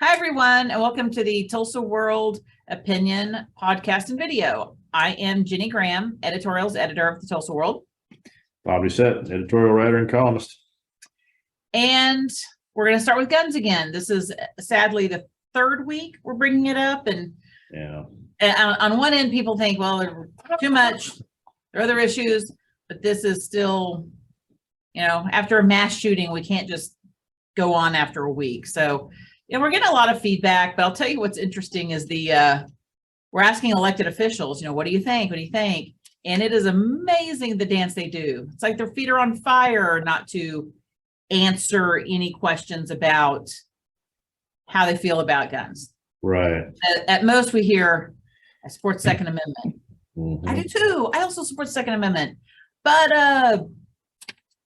Hi, everyone, and welcome to the Tulsa World Opinion podcast and video. I am Jenny Graham, editorials editor of the Tulsa World. Bob Doucette, editorial writer and columnist. And we're going to start with guns again. This is sadly the third week we're bringing it up. And on one end, people think, well, they're too much. There are other issues, but this is still, after a mass shooting, we can't just go on after a week. So, we're getting a lot of feedback, but I'll tell you what's interesting is we're asking elected officials, what do you think? What do you think? And it is amazing the dance they do. It's like their feet are on fire not to answer any questions about how they feel about guns. Right. At most we hear, I support Second Amendment. Mm-hmm. I do too. I also support Second Amendment, but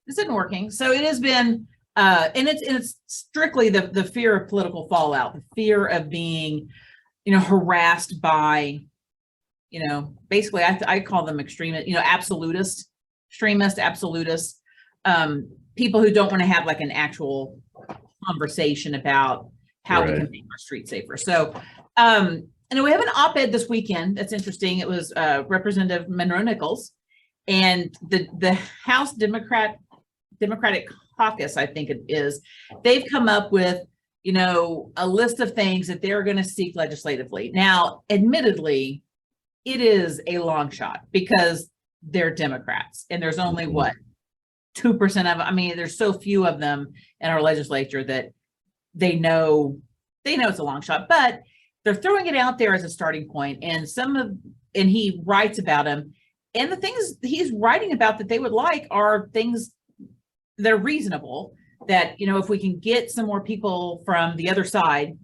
this isn't working. So it has been, and it's strictly the fear of political fallout, the fear of being, harassed by, basically I call them extremist, absolutist, extremist, absolutist, people who don't want to have like an actual conversation about how we can make our streets safer. So, and we have an op-ed this weekend that's interesting. It was Representative Monroe Nichols and the House Democratic Caucus, I think it is, they've come up with, a list of things that they're going to seek legislatively. Now, admittedly, it is a long shot because they're Democrats and there's only 2% of them. I mean, there's so few of them in our legislature that they know it's a long shot, but they're throwing it out there as a starting point. And and he writes about them. And the things he's writing about that they would like are things that are reasonable, that, if we can get some more people from the other side,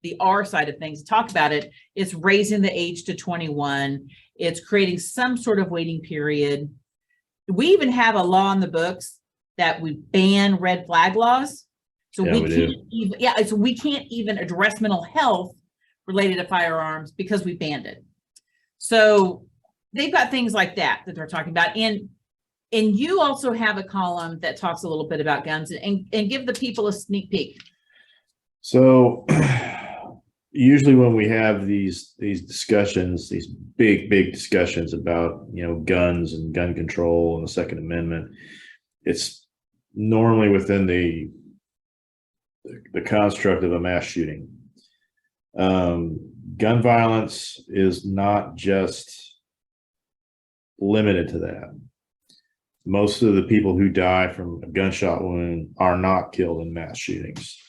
the R side of things, to talk about it, it's raising the age to 21. It's creating some sort of waiting period. We even have a law in the books that we ban red flag laws. So we can't even address mental health related to firearms because we banned it. So they've got things like that they're talking about. And you also have a column that talks a little bit about guns and give the people a sneak peek. So usually when we have these discussions, these big discussions about, guns and gun control and the Second Amendment, it's normally within the construct of a mass shooting. Gun violence is not just limited to that. Most of the people who die from a gunshot wound are not killed in mass shootings.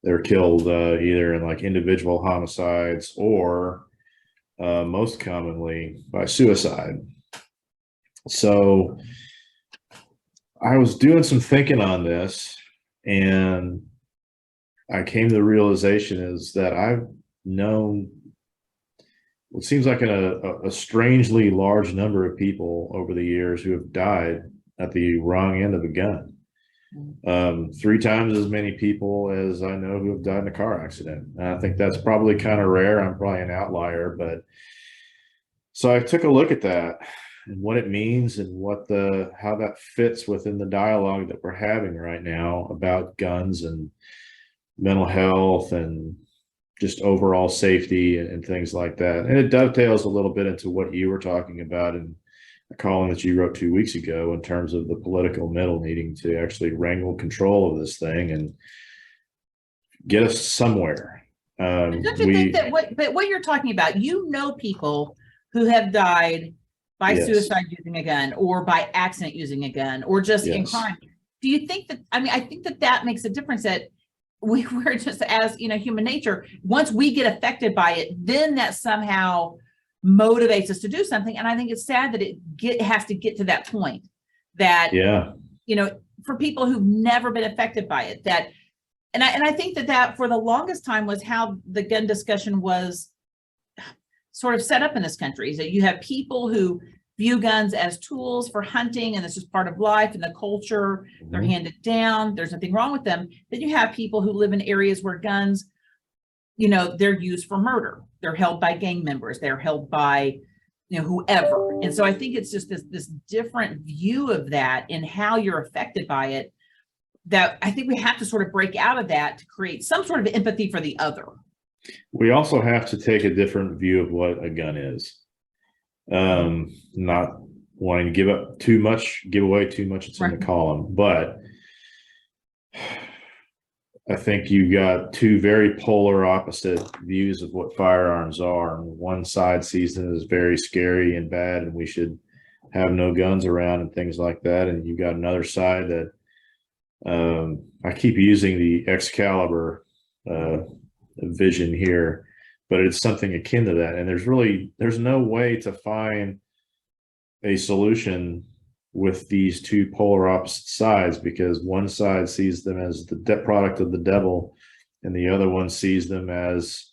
They're killed either in like individual homicides or most commonly by suicide. So I was doing some thinking on this, and I came to the realization is that I've known what seems like a strangely large number of people over the years who have died at the wrong end of a gun. 3 times as many people as I know who have died in a car accident. And I think that's probably kind of rare. I'm probably an outlier, but so I took a look at that and what it means and how that fits within the dialogue that we're having right now about guns and mental health and just overall safety and things like that. And it dovetails a little bit into what you were talking about in a column that you wrote 2 weeks ago in terms of the political middle needing to actually wrangle control of this thing and get us somewhere. Don't you think that what you're talking about, people who have died by suicide using a gun or by accident using a gun or just in crime. Do you think that, I think that makes a difference, that we're just, as human nature, once we get affected by it, then that somehow motivates us to do something. And I think it's sad that it has to get to that point that, for people who've never been affected by it, and I think that for the longest time was how the gun discussion was sort of set up in this country, is that you have people who view guns as tools for hunting, and this is part of life and the culture. They're handed down. There's nothing wrong with them. Then you have people who live in areas where guns, they're used for murder. They're held by gang members. They're held by, whoever. And so I think it's just this different view of that and how you're affected by it, that I think we have to sort of break out of that to create some sort of empathy for the other. We also have to take a different view of what a gun is. Not wanting to give away too much. It's in the column, but I think you got two very polar opposite views of what firearms are. One side sees them as very scary and bad, and we should have no guns around and things like that. And you got another side that I keep using the Excalibur vision here, but it's something akin to that. And there's no way to find a solution with these two polar opposite sides, because one side sees them as the product of the devil, and the other one sees them as,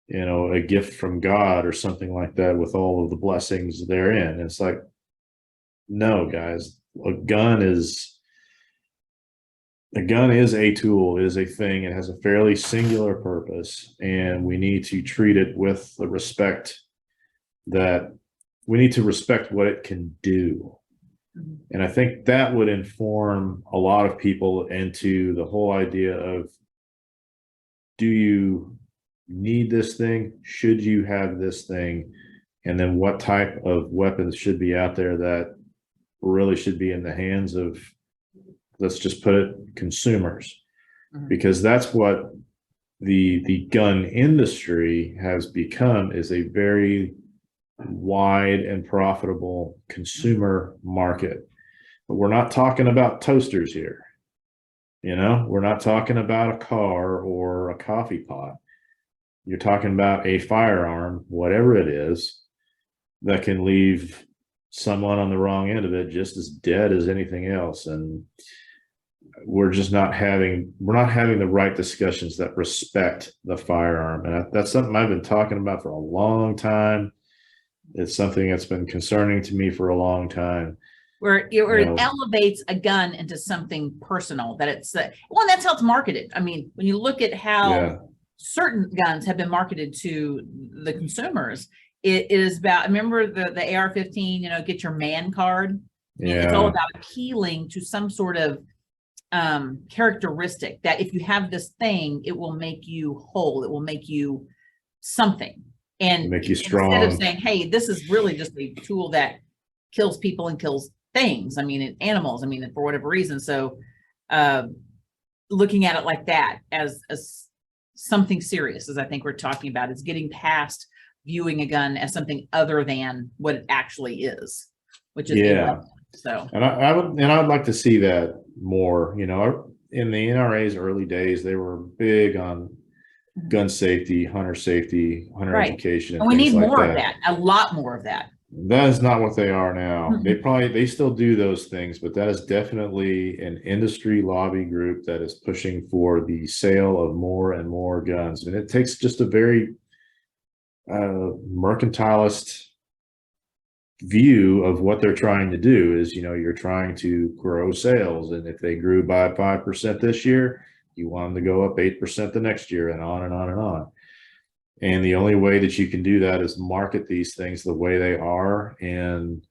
you know, a gift from God or something like that, with all of the blessings therein. And it's like, no, guys, a gun is a tool, is a thing. It has a fairly singular purpose, and we need to treat it with the respect that we need to respect what it can do. And I think that would inform a lot of people into the whole idea of, do you need this thing? Should you have this thing? And then what type of weapons should be out there that really should be in the hands of, let's just put it, consumers? Because that's what the gun industry has become, is a very wide and profitable consumer market. But we're not talking about toasters here. You know, we're not talking about a car or a coffee pot. You're talking about a firearm, whatever it is, that can leave someone on the wrong end of it just as dead as anything else. And we're not having the right discussions that respect the firearm. And that's something I've been talking about for a long time. It's something that's been concerning to me for a long time. Where it elevates a gun into something personal, that it's well, that's how it's marketed. I mean, when you look at how certain guns have been marketed to the consumers, it is about, remember the AR-15, you know, get your man card. It's all about appealing to some sort of characteristic that if you have this thing, it will make you whole. It will make you something. And make you strong. Instead of saying, hey, this is really just a tool that kills people and kills things. I mean, animals, I mean, for whatever reason. So looking at it like that as something serious, as I think we're talking about, is getting past viewing a gun as something other than what it actually is, which is so. And I'd like to see that more. You know, in the NRA's early days, they were big on gun safety, hunter education, and we need more of that, a lot more of that. That is not what they are now. They still do those things, but that is definitely an industry lobby group that is pushing for the sale of more and more guns. And it takes just a very mercantilist view of what they're trying to do. Is, you know, you're trying to grow sales, and if they grew by 5% this year, you want them to go up 8% the next year, and on and on and on. And the only way that you can do that is market these things the way they are, and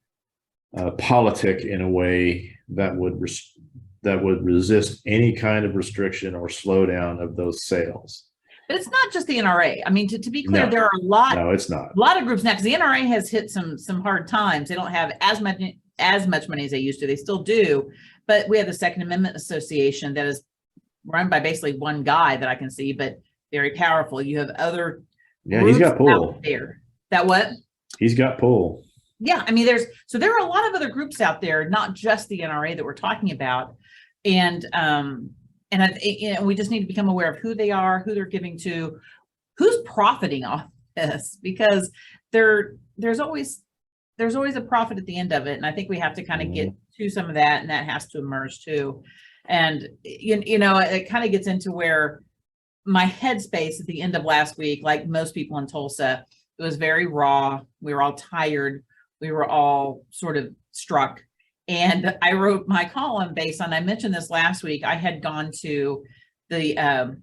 politic in a way that would resist any kind of restriction or slowdown of those sales. But it's not just the NRA. I mean, to be clear, there are a lot. No, it's not. A lot of groups now, because the NRA has hit some hard times. They don't have as much money as they used to. They still do, but we have the Second Amendment Association that is run by basically one guy that I can see, but very powerful. You have other he's got pull out there. That what? He's got pull. Yeah, I mean, there are a lot of other groups out there, not just the NRA that we're talking about, and we just need to become aware of who they are, who they're giving to, who's profiting off this, because there's always a profit at the end of it, and I think we have to kind of get to some of that, and that has to emerge too. And you know, it kind of gets into where my headspace at the end of last week, like most people in Tulsa, it was very raw. We were all tired. We were all sort of struck. And I wrote my column based on, I mentioned this last week, I had gone to the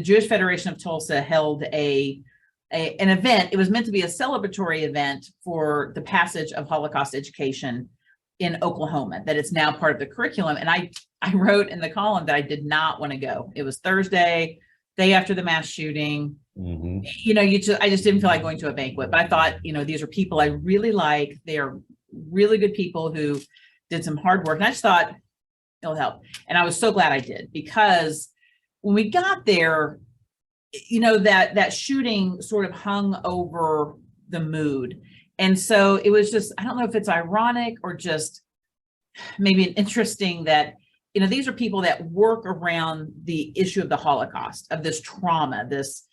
Jewish Federation of Tulsa held an event. It was meant to be a celebratory event for the passage of Holocaust education in Oklahoma, that it's now part of the curriculum. And I wrote in the column that I did not want to go. It was Thursday, day after the mass shooting. Mhm. I just didn't feel like going to a banquet, but I thought, these are people I really like. They are really good people who did some hard work. And I just thought it'll help. And I was so glad I did, because when we got there, that shooting sort of hung over the mood. And so it was just, I don't know if it's ironic or just maybe interesting that, these are people that work around the issue of the Holocaust, of this trauma, this,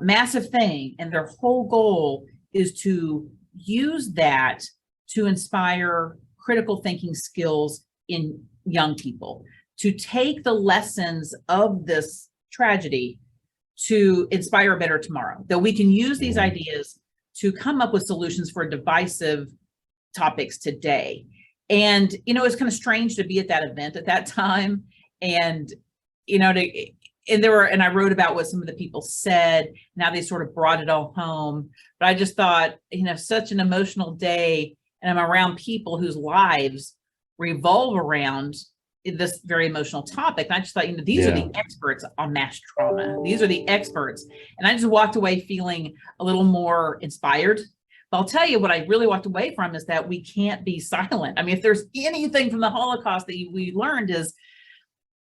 massive thing. And their whole goal is to use that to inspire critical thinking skills in young people, to take the lessons of this tragedy to inspire a better tomorrow, that we can use these ideas to come up with solutions for divisive topics today. And, it's kind of strange to be at that event at that time. And, and I wrote about what some of the people said. Now they sort of brought it all home. But I just thought, such an emotional day. And I'm around people whose lives revolve around this very emotional topic. And I just thought, these are the experts on mass trauma. These are the experts. And I just walked away feeling a little more inspired. But I'll tell you what I really walked away from is that we can't be silent. I mean, if there's anything from the Holocaust that we learned is,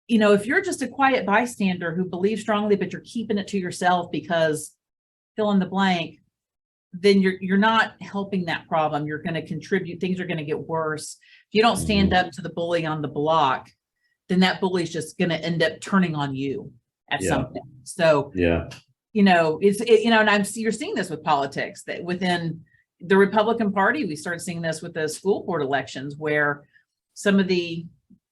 if you're just a quiet bystander who believes strongly, but you're keeping it to yourself because fill in the blank, then you're not helping that problem. You're going to contribute. Things are going to get worse. If you don't stand up to the bully on the block, then that bully is just going to end up turning on you at some point. So, and you're seeing this with politics, that within the Republican Party, we started seeing this with the school board elections, where some of the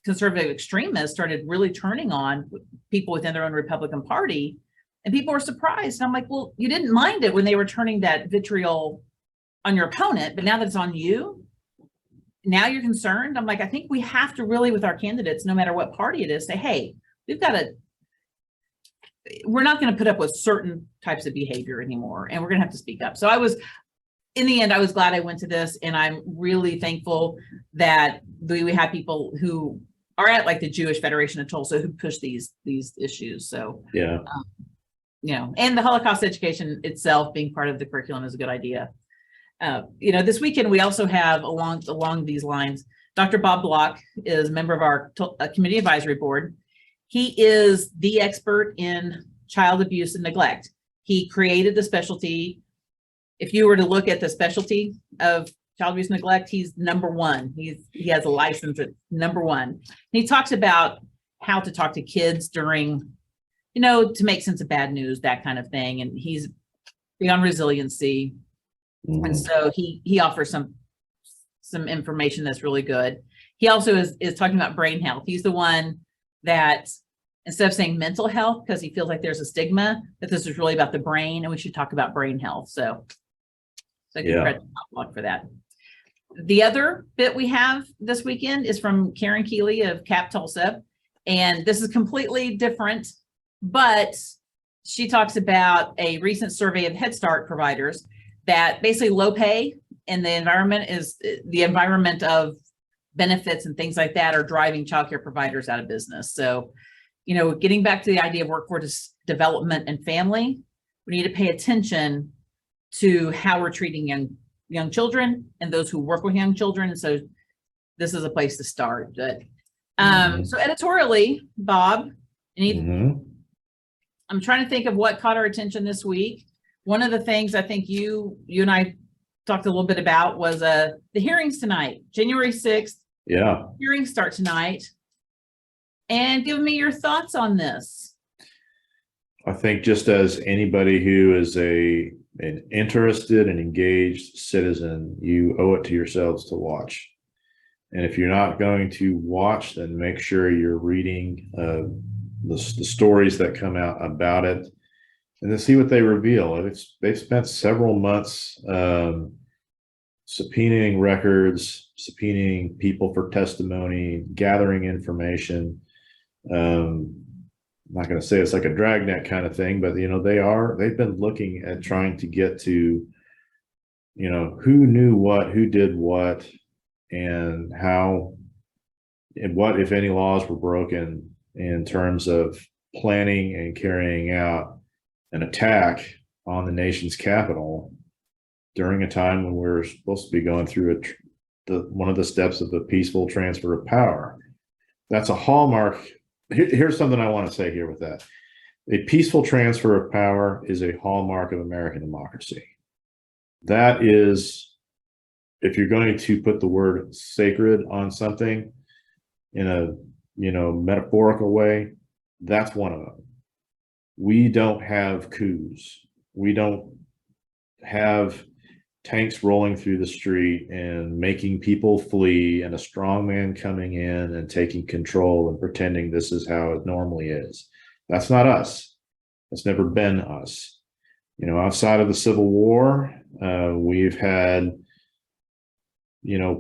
conservative extremists started really turning on people within their own Republican Party. And people were surprised. And I'm like, well, you didn't mind it when they were turning that vitriol on your opponent, but now that it's on you, now you're concerned. I'm like, I think we have to really, with our candidates, no matter what party it is, say, hey, we're not going to put up with certain types of behavior anymore, and we're going to have to speak up. So in the end, I was glad I went to this, and I'm really thankful that we have people who are at like the Jewish Federation of Tulsa who push these issues. So and the Holocaust education itself being part of the curriculum is a good idea. This weekend we also have along these lines, Dr. Bob Block is a member of our committee advisory board. He is the expert in child abuse and neglect. He created the specialty. If you were to look at the specialty of child abuse and neglect, he's number one. He has a license at number one. And he talks about how to talk to kids during, to make sense of bad news, that kind of thing. And he's big on resiliency. And so he offers some information that's really good. He also is talking about brain health. He's the one that, instead of saying mental health, because he feels like there's a stigma, that this is really about the brain and we should talk about brain health. So I can credit Block for that. The other bit we have this weekend is from Karen Keeley of CAP Tulsa. And this is completely different, but she talks about a recent survey of Head Start providers that basically low pay and the environment of benefits and things like that are driving childcare providers out of business. So, getting back to the idea of workforce development and family, we need to pay attention to how we're treating young children and those who work with young children. And so this is a place to start. But so editorially, Bob, I'm trying to think of what caught our attention this week. One of the things I think you and I talked a little bit about was the hearings tonight, January 6th. Yeah. Hearings start tonight. And give me your thoughts on this. I think just as anybody who is an interested and engaged citizen, you owe it to yourselves to watch. And if you're not going to watch, then make sure you're reading the stories that come out about it, and then see what they reveal. They've spent several months subpoenaing records, subpoenaing people for testimony, gathering information. I'm not going to say it's like a dragnet kind of thing, but they've been looking at trying to get to, who knew what, who did what, and how, and what, if any, laws were broken in terms of planning and carrying out an attack on the nation's capital during a time when we're supposed to be going through one of the steps of the peaceful transfer of power. That's a hallmark. Here's something I want to say here with that. A peaceful transfer of power is a hallmark of American democracy. That is, if you're going to put the word sacred on something in a, metaphorical way, that's one of them. We don't have coups. We don't have tanks rolling through the street and making people flee and a strong man coming in and taking control and pretending this is how it normally is. That's not us. It's never been us. Outside of the Civil War, we've had,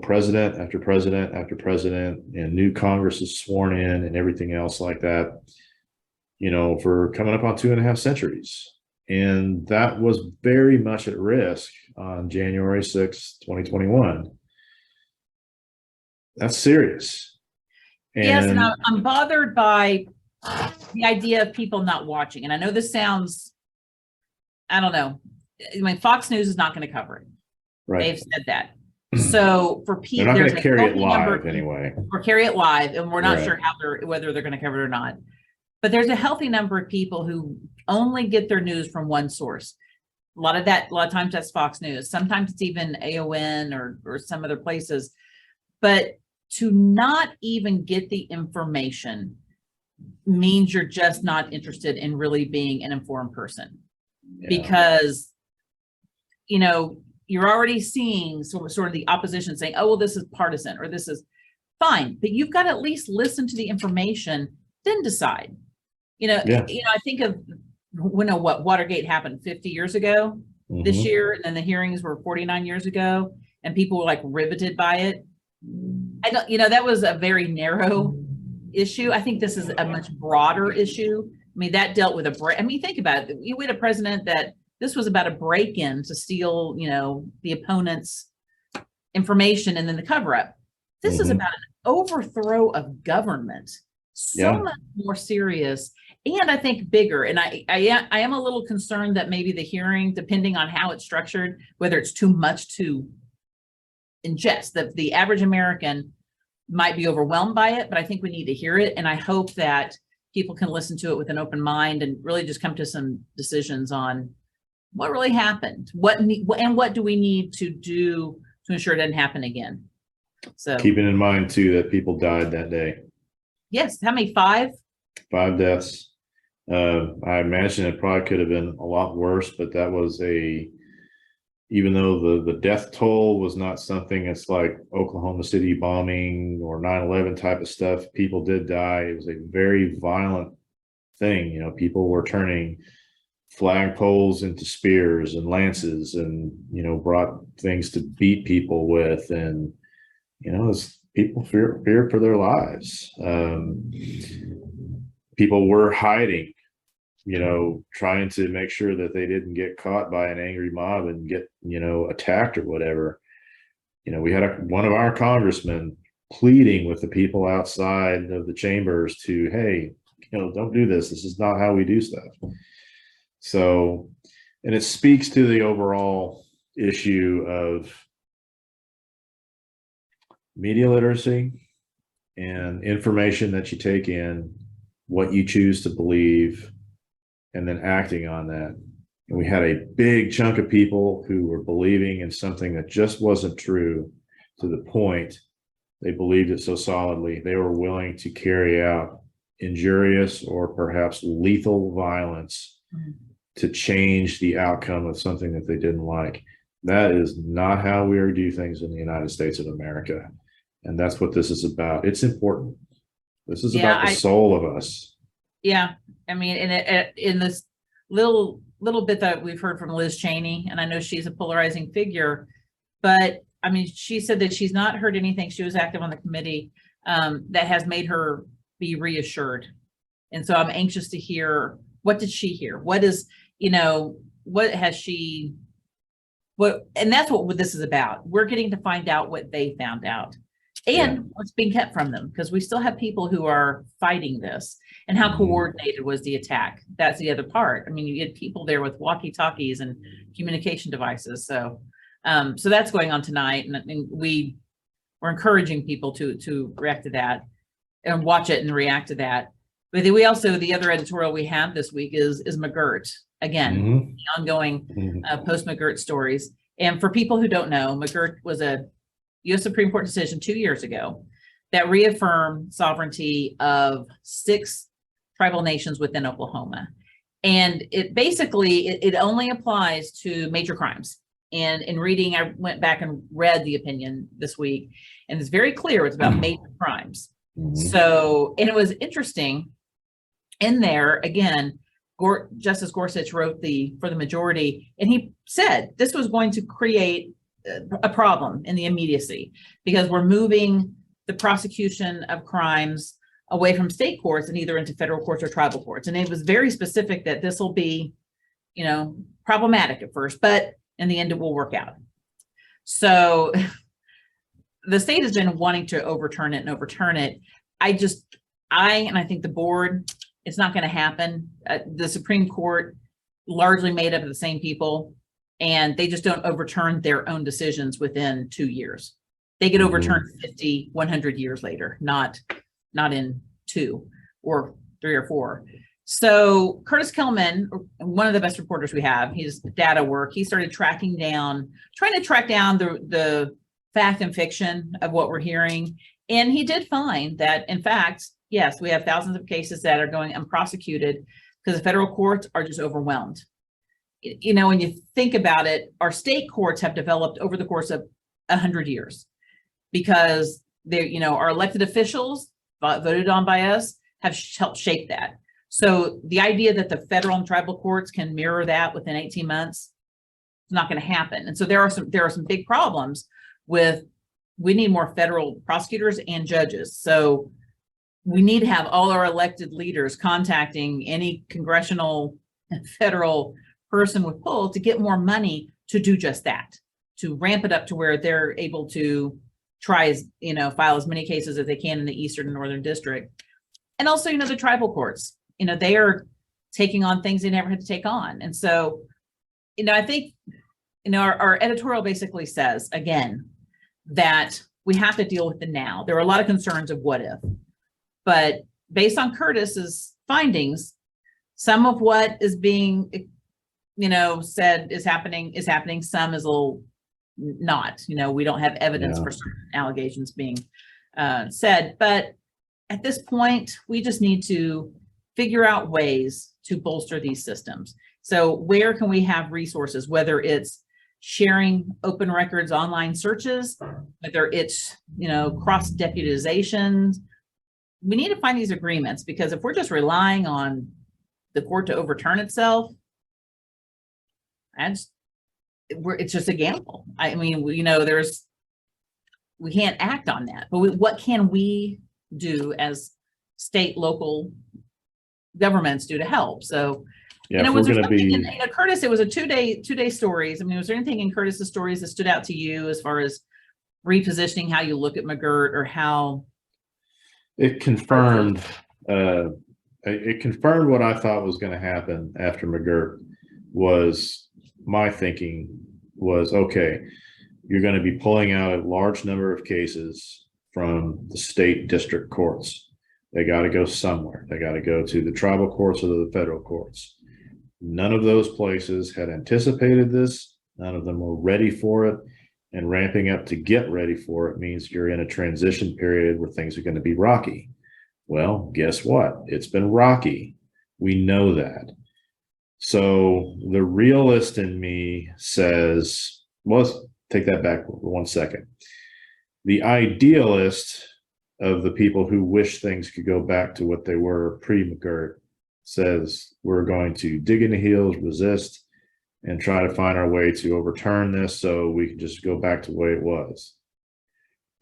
president after president after president, and new Congress is sworn in and everything else like that, for coming up on 2.5 centuries. And that was very much at risk on January 6th, 2021. That's serious. Yes, and I'm bothered by the idea of people not watching. And I know this sounds, I don't know. I mean, Fox News is not going to cover it. Right. They've said that. So for people, they're not going to carry it live anyway. Or carry it live, and we're not sure whether they're going to cover it or not. But there's a healthy number of people who only get their news from one source. A lot of times that's Fox News. Sometimes it's even AON or some other places. But to not even get the information means you're just not interested in really being an informed person. Yeah. Because, you're already seeing sort of the opposition saying, oh, well, this is partisan or this is fine. But you've got to at least listen to the information, then decide. I think of what Watergate happened 50 years ago this year, and then the hearings were 49 years ago, and people were like riveted by it. I don't, that was a very narrow issue. I think this is a much broader issue. I mean, that dealt with think about it. We had a president that this was about a break-in to steal, the opponent's information and then the cover-up. This is about an overthrow of government. So much more serious. And I think bigger. And I am a little concerned that maybe the hearing, depending on how it's structured, whether it's too much to ingest, that the average American might be overwhelmed by it, but I think we need to hear it. And I hope that people can listen to it with an open mind and really just come to some decisions on what really happened, and what do we need to do to ensure it doesn't happen again. So keeping in mind too that people died that day. Yes. How many? 5 deaths. I imagine it probably could have been a lot worse, but that was even though the death toll was not something it's like Oklahoma City bombing or 9/11 type of stuff, people did die. It was a very violent thing. People were turning flagpoles into spears and lances and, brought things to beat people with. And, people feared for their lives. People were hiding, trying to make sure that they didn't get caught by an angry mob and get, attacked or whatever. We had one of our congressmen pleading with the people outside of the chambers to, hey, don't do this. This is not how we do stuff. So, and it speaks to the overall issue of media literacy and information that you take in, what you choose to believe, and then acting on that. And we had a big chunk of people who were believing in something that just wasn't true, to the point they believed it so solidly they were willing to carry out injurious or perhaps lethal violence to change the outcome of something that they didn't like. That is not how we do things in the United States of America. And that's what this is about. It's important. This is about the soul of us. Yeah. I mean, in this little bit that we've heard from Liz Cheney, and I know she's a polarizing figure, but I mean, she said that she's not heard anything. She was active on the committee that has made her be reassured. And so I'm anxious to hear, what did she hear? What is, what has she, and that's what this is about. We're getting to find out what they found out. and what's being kept from them, because we still have people who are fighting this, and how coordinated was the attack. That's the other part. I mean, you get people there with walkie-talkies and communication devices. So so that's going on tonight, and we're encouraging people to react to that and watch it and react to that. But then we also, the other editorial we have this week is McGirt. Again, the ongoing post McGirt stories. And for people who don't know, McGirt was a U.S. Supreme Court decision 2 years ago that reaffirmed sovereignty of 6 tribal nations within Oklahoma. And it basically, it only applies to major crimes. And in reading, I went back and read the opinion this week, and it's very clear it's about major crimes. So, and it was interesting in there, again, Justice Gorsuch wrote for the majority, and he said this was going to create a problem in the immediacy, because we're moving the prosecution of crimes away from state courts and either into federal courts or tribal courts. And it was very specific that this will be, problematic at first, but in the end it will work out. So the state has been wanting to overturn it. I think the board, it's not going to happen. The Supreme Court, largely made up of the same people, and they just don't overturn their own decisions within 2 years. They get overturned 50, 100 years later, not in 2 or 3 or 4. So Curtis Kellman, one of the best reporters we have, his data work, he started trying to track down the fact and fiction of what we're hearing. And he did find that, in fact, yes, we have thousands of cases that are going unprosecuted because the federal courts are just overwhelmed. When you think about it, our state courts have developed over the course of 100 years because our elected officials voted on by us have helped shape that. So the idea that the federal and tribal courts can mirror that within 18 months is not going to happen. And so there are some big problems with, we need more federal prosecutors and judges. So we need to have all our elected leaders contacting any congressional and federal person with pull to get more money to do just that, to ramp it up to where they're able to try file as many cases as they can in the Eastern and Northern District. And also, the tribal courts, they are taking on things they never had to take on. And so, I think, our editorial basically says, again, that we have to deal with the now. There are a lot of concerns of what if, but based on Curtis's findings, some of what is being, said is happening. Some is a little not, we don't have evidence for certain allegations being said, but at this point, we just need to figure out ways to bolster these systems. So where can we have resources, whether it's sharing open records, online searches, whether it's, cross deputizations. We need to find these agreements, because if we're just relying on the court to overturn itself, it's just a gamble. I mean, we can't act on that, but what can we do as state, local governments do to help? So, was there something in Curtis? It was a two-day stories. I mean, was there anything in Curtis's stories that stood out to you as far as repositioning how you look at McGirt, or how it confirmed? It confirmed what I thought was going to happen after McGirt. My thinking was, okay, you're going to be pulling out a large number of cases from the state district courts. They got to go somewhere. They got to go to the tribal courts or the federal courts. None of those places had anticipated this. None of them were ready for it. And ramping up to get ready for it means you're in a transition period where things are going to be rocky. Well, guess what? It's been rocky. We know that. So the realist in me says, well, let's take that back 1 second. The idealist of the people who wish things could go back to what they were pre-McGirt says we're going to dig in the heels, resist, and try to find our way to overturn this so we can just go back to the way it was.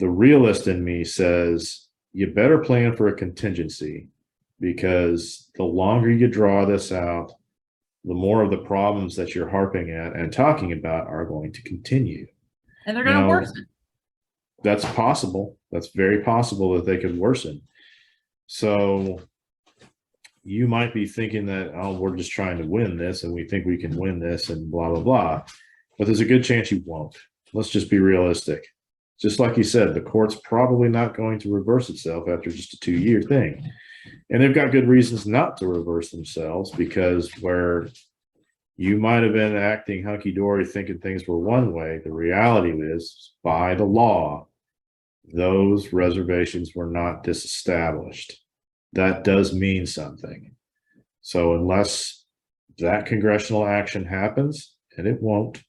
The realist in me says you better plan for a contingency, because the longer you draw this out, the more of the problems that you're harping at and talking about are going to continue. And they're going to worsen. That's possible. That's very possible that they could worsen. So you might be thinking that, oh, we're just trying to win this and we think we can win this and blah, blah, blah. But there's a good chance you won't. Let's just be realistic. Just like you said, the court's probably not going to reverse itself after just a 2-year thing. And they've got good reasons not to reverse themselves, because where you might have been acting hunky-dory thinking things were one way, the reality is, by the law, those reservations were not disestablished. That does mean something. So unless that congressional action happens, and it won't,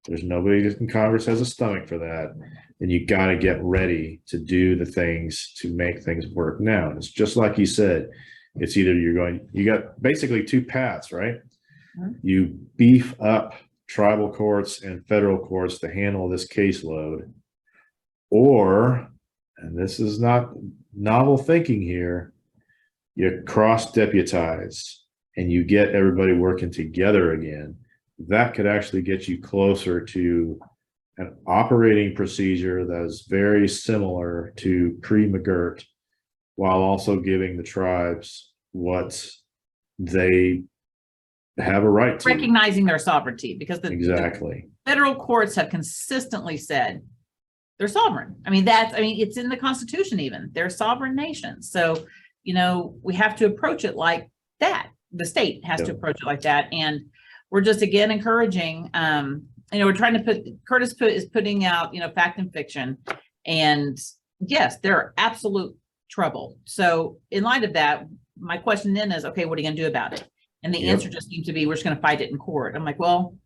there's nobody in Congress has a stomach for that, and you got to get ready to do the things to make things work now. And it's just like you said, it's either you got basically two paths, right? You beef up tribal courts and federal courts to handle this caseload, or, and this is not novel thinking here, you cross deputize and you get everybody working together again. That could actually get you closer to an operating procedure that is very similar to pre-McGirt, while also giving the tribes what they have a right to. Recognizing their sovereignty, because Exactly. the federal courts have consistently said they're sovereign. It's in the Constitution even. They're sovereign nations. So, we have to approach it like that. The state has to approach it like that. And we're just, again, encouraging, we're trying to Curtis is putting out, fact and fiction. And yes, they're absolute trouble. So in light of that, my question then is, okay, what are you going to do about it? And the answer just seems to be, we're just going to fight it in court. I'm like, well,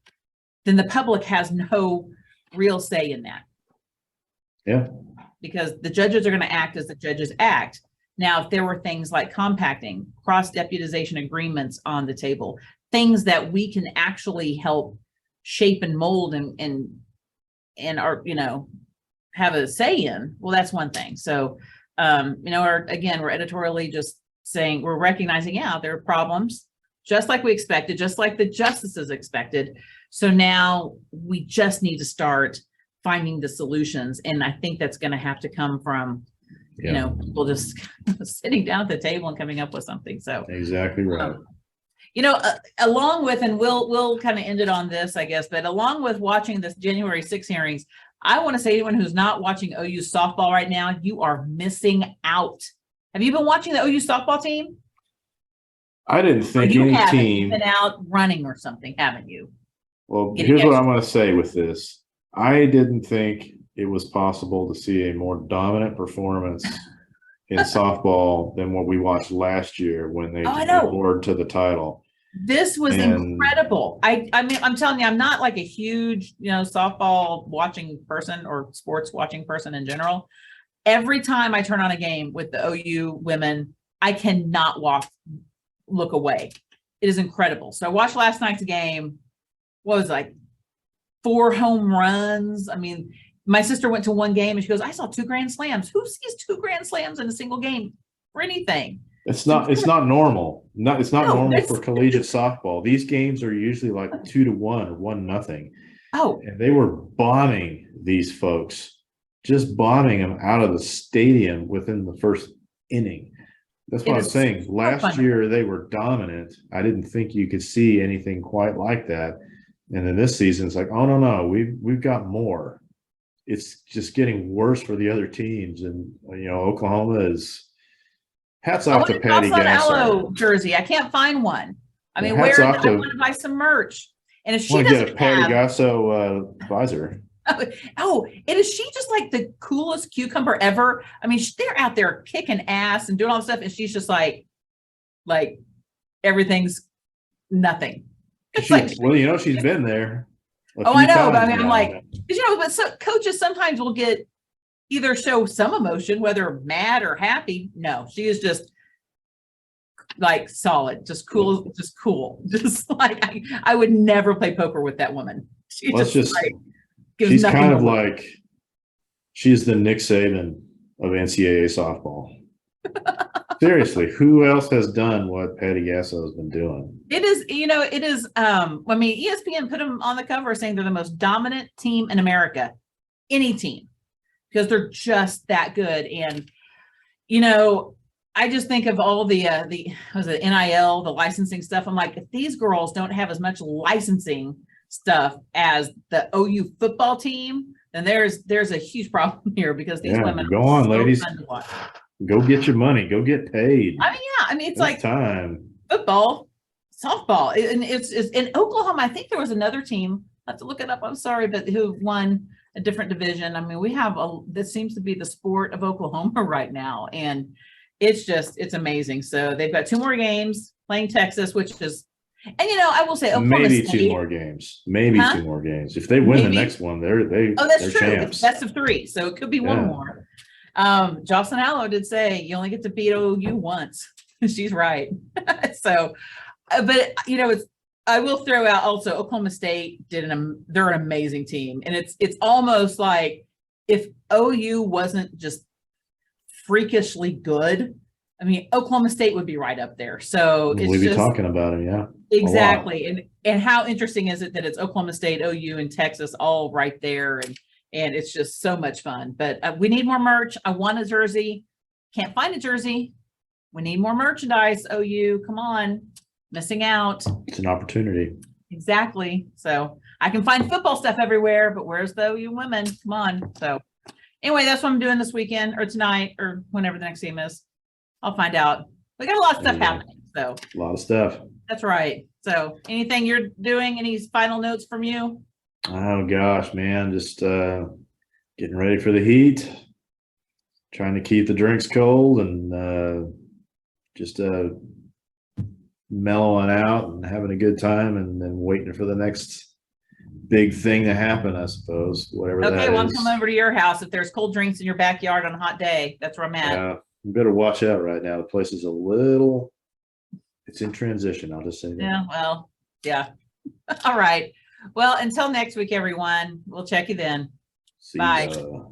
then the public has no real say in that. Yeah. Because the judges are going to act as the judges act. Now, if there were things like compacting, cross-deputization agreements on the table, things that we can actually help shape and mold and are, have a say in, well, that's one thing. So, again, we're editorially just saying, we're recognizing, there are problems, just like we expected, just like the justices expected. So now we just need to start finding the solutions. And I think that's going to have to come from, people just sitting down at the table and coming up with something. So exactly right. Along with, and we'll kind of end it on this, I guess, but along with watching this January 6 hearings, I want to say to anyone who's not watching OU softball right now, you are missing out. Have you been watching the OU softball team? I didn't think any team. You've been out running or something, haven't you? Well, here's what I'm going to say with this. I didn't think it was possible to see a more dominant performance in softball than what we watched last year when they scored to the title. This was incredible. I'm telling you, I'm not like a huge, softball watching person or sports watching person in general. Every time I turn on a game with the OU women, I cannot look away. It is incredible. So I watched last night's game. What was it, like 4 home runs? My sister went to one game and she goes, I saw 2 grand slams. Who sees 2 grand slams in a single game for anything? It's not normal. It's not normal for collegiate softball. These games are usually like 2-1 or 1-0. Oh, and they were bombing these folks, just bombing them out of the stadium within the first inning. That's what I'm saying. Last year they were dominant. I didn't think you could see anything quite like that. And then this season it's like, oh no, we've got more. It's just getting worse for the other teams. And Oklahoma is hats off to Patty Gasso jersey. I can't find one. I want to buy some merch. And if she doesn't get a Patty Gasso visor. And is she just like the coolest cucumber ever? They're out there kicking ass and doing all this stuff, and she's just like everything's nothing. She's been there. I know, but I'm like, but coaches sometimes will get either show some emotion, whether mad or happy. No, she is just like solid, just cool, just like I would never play poker with that woman. She's kind of like, she's the Nick Saban of NCAA softball. Seriously, who else has done what Patty Gasso has been doing? It is, ESPN put them on the cover saying they're the most dominant team in America. Any team. because they're just that good. And, I just think of all the was it NIL, the licensing stuff. I'm like, if these girls don't have as much licensing stuff as the OU football team, then there's a huge problem here, because these women go on, ladies. fun to watch. Go get your money. Go get paid. I mean, it's like time. Football, softball, and it's in Oklahoma. I think there was another team. I have to look it up. I'm sorry, but who won a different division. I mean, we have this seems to be the sport of Oklahoma right now, and it's amazing. So they've got 2 more games playing Texas, which is, and I will say Oklahoma maybe State, 2 more games. Maybe 2 more games. If they win the next one, that's true. Champs. It's best of 3, so it could be 1 more. Jocelyn Allo did say you only get to beat OU once. She's right. So, but I will throw out also Oklahoma State they're an amazing team, and it's almost like if OU wasn't just freakishly good, I mean, Oklahoma State would be right up there. So we'd be talking about it, yeah. Exactly. And how interesting is it that it's Oklahoma State, OU, and Texas all right there, and it's just so much fun. But we need more merch. I want a jersey. Can't find a jersey. We need more merchandise. OU, come on, missing out. It's an opportunity. Exactly. So I can find football stuff everywhere, but where's the OU women? Come on. So anyway, that's what I'm doing this weekend or tonight or whenever the next game is. I'll find out. We got a lot of stuff happening. So a lot of stuff. That's right. So anything you're doing? Any final notes from you? Oh gosh, man, just getting ready for the heat, trying to keep the drinks cold, and just mellowing out and having a good time, and then waiting for the next big thing to happen, I suppose, whatever that is. Okay, well, I'm coming over to your house. If there's cold drinks in your backyard on a hot day, that's where I'm at. Yeah, you better watch out right now. The place is it's in transition. I'll just say that. Yeah, well, yeah. All right. Well, until next week, everyone. We'll check you then. See Bye. ya.